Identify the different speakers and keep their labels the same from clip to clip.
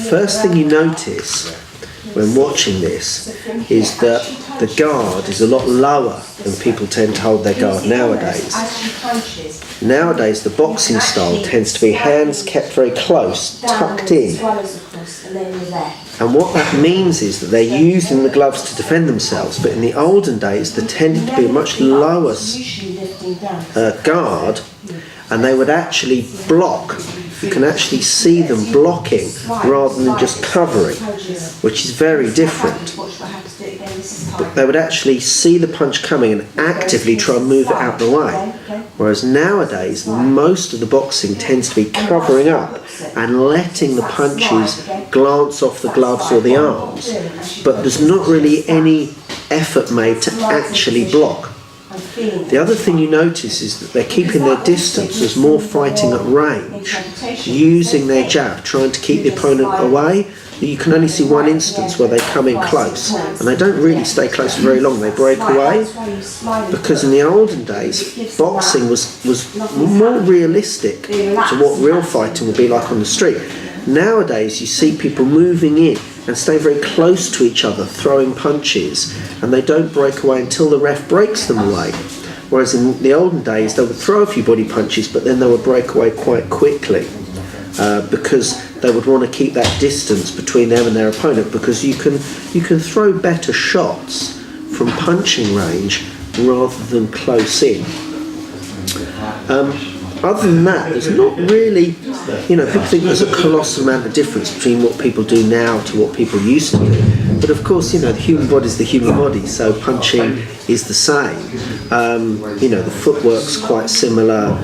Speaker 1: First thing you notice when watching this is that the guard is a lot lower than people tend to hold their guard nowadays. Nowadays the boxing style tends to be hands kept very close, tucked in. And what that means is that they're using the gloves to defend themselves, but in the olden days there tended to be a much lower guard, and they would actually block. You can actually see them blocking rather than just covering, which is very different. But they would actually see the punch coming and actively try and move it out of the way. Whereas nowadays, most of the boxing tends to be covering up and letting the punches glance off the gloves or the arms. But there's not really any effort made to actually block. The other thing you notice is that they're keeping their distance. There's more fighting at range, using their jab, trying to keep the opponent away. You can only see one instance where they come in close, and they don't really stay close for very long. They break away, because in the olden days, boxing was more realistic to what real fighting would be like on the street. Nowadays, you see people moving in and stay very close to each other, throwing punches, and they don't break away until the ref breaks them away. Whereas in the olden days, they would throw a few body punches, but then they would break away quite quickly, because they would want to keep that distance between them and their opponent, because you can throw better shots from punching range rather than close in. Other than that, there's not really, people think there's a colossal amount of difference between what people do now to what people used to do. But of course, the human body is the human body, so punching is the same. The footwork's quite similar.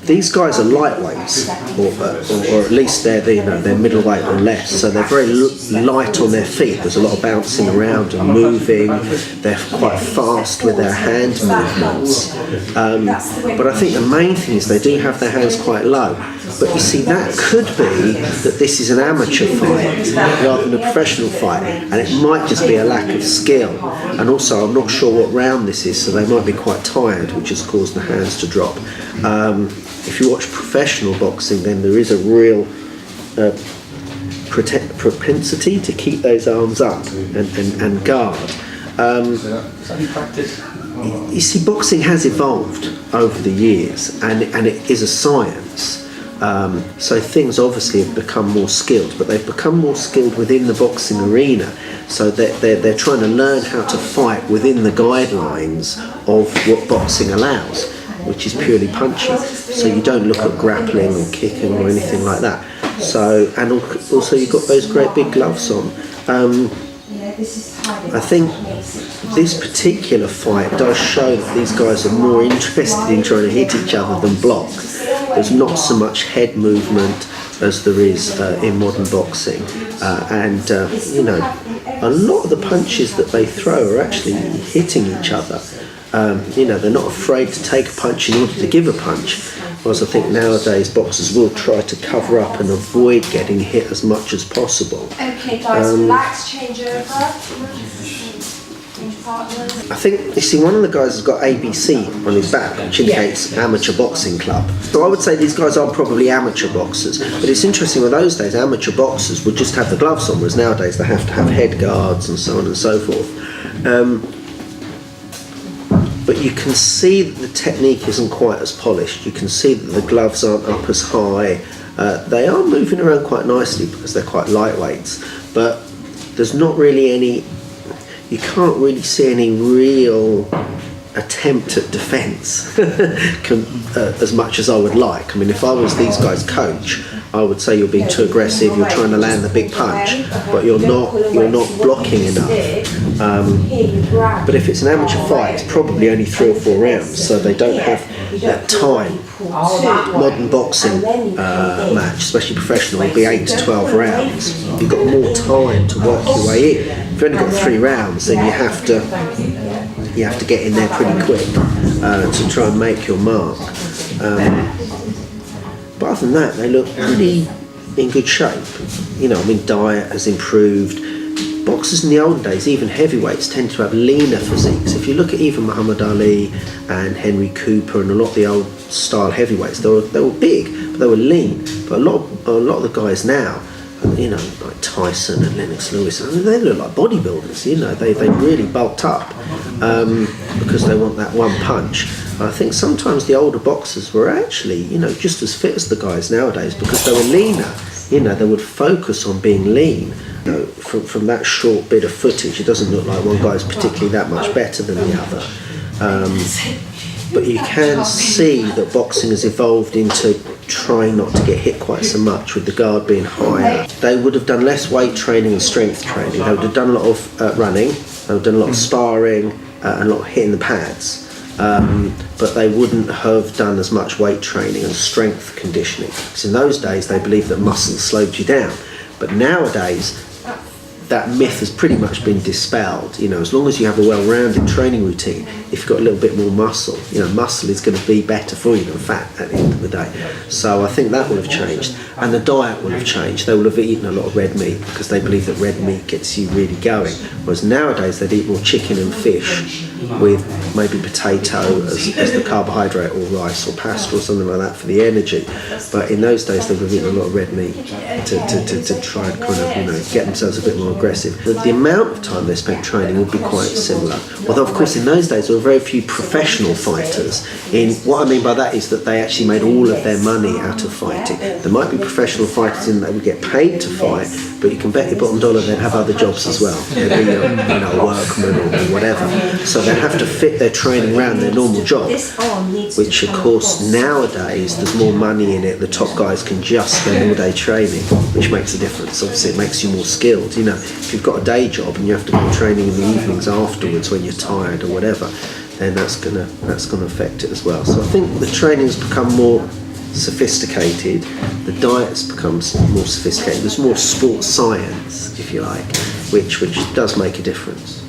Speaker 1: These guys are lightweights, or at least they're middleweight or less, so they're very light on their feet. There's a lot of bouncing around and moving. They're quite fast with their hand movements. But I think the main thing is they do have their hands quite low. But you see, that could be that this is an amateur fight rather than a professional fight, and it might just be a lack of skill. And also, I'm not sure what round this is, so they might be quite tired, which has caused the hands to drop. If you watch professional boxing, then there is a real propensity to keep those arms up and guard. You see, boxing has evolved over the years, and it is a science. So things obviously have become more skilled, but they've become more skilled within the boxing arena. So they're trying to learn how to fight within the guidelines of what boxing allows, which is purely punching. So you don't look at grappling or kicking or anything like that. So, and also you've got those great big gloves on. I think this particular fight does show that these guys are more interested in trying to hit each other than block. There's not so much head movement as there is in modern boxing, and a lot of the punches that they throw are actually hitting each other. They're not afraid to take a punch in order to give a punch, whereas I think nowadays boxers will try to cover up and avoid getting hit as much as possible.
Speaker 2: Okay guys, relax, change over.
Speaker 1: I think, you see, one of the guys has got ABC on his back, which indicates amateur boxing club. So I would say these guys are probably amateur boxers. But it's interesting, with those days, amateur boxers would just have the gloves on, whereas nowadays they have to have head guards and so on and so forth. But you can see that the technique isn't quite as polished. You can see that the gloves aren't up as high. They are moving around quite nicely because they're quite lightweights. But there's not really any... You can't really see any real attempt at defence as much as I would like. I mean, if I was these guys' coach, I would say you're being too aggressive, you're trying to land the big punch, but you're not blocking enough. But if it's an amateur fight, it's probably only 3 or 4 rounds, so they don't have that time. Modern boxing match, especially professional, will be 8 to 12 rounds. You've got more time to work your way in. If you've only got 3 rounds, then you have to get in there pretty quick to try and make your mark. But other than that, they look pretty in good shape. Diet has improved. Boxers in the olden days, even heavyweights, tend to have leaner physiques. If you look at even Muhammad Ali and Henry Cooper and a lot of the old style heavyweights, they were big, but they were lean. But a lot of the guys now, you know, like Tyson and Lennox Lewis, I mean, they look like bodybuilders, you know, they really bulked up because they want that one punch. I think sometimes the older boxers were actually, you know, just as fit as the guys nowadays because they were leaner. You know, they would focus on being lean. You know, from that short bit of footage, it doesn't look like one guy's particularly that much better than the other. But you can see that boxing has evolved into trying not to get hit quite so much with the guard being higher. They would have done less weight training and strength training. They would have done a lot of running, they would have done a lot of sparring and a lot of hitting the pads. But they wouldn't have done as much weight training and strength conditioning. Because in those days they believed that muscle slowed you down. But nowadays that myth has pretty much been dispelled. You know, as long as you have a well-rounded training routine, if you've got a little bit more muscle, you know, muscle is going to be better for you than fat at the end of the day. So I think that will have changed, and the diet will have changed. They will have eaten a lot of red meat because they believe that red meat gets you really going. Whereas nowadays they'd eat more chicken and fish with maybe potato as the carbohydrate, or rice or pasta or something like that for the energy. But in those days they would have eaten a lot of red meat to try and kind of, you know, get themselves a bit more aggressive. The amount of time they spent training would be quite similar. Although of course in those days there were very few professional fighters. What I mean by that is that they actually made all of their money out of fighting. There might be professional fighters in that they would get paid to fight, but you can bet your bottom dollar they'd have other jobs as well. They'd be a workman or whatever. So they'd have to fit their training around their normal job, which of course nowadays there's more money in it. The top guys can just spend all day training, which makes a difference. Obviously it makes you more skilled. You know, if you've got a day job and you have to go training in the evenings afterwards when you're tired or whatever, then that's gonna affect it as well. So I think the training's become more sophisticated, the diet's becomes more sophisticated. There's more sports science, if you like, which does make a difference.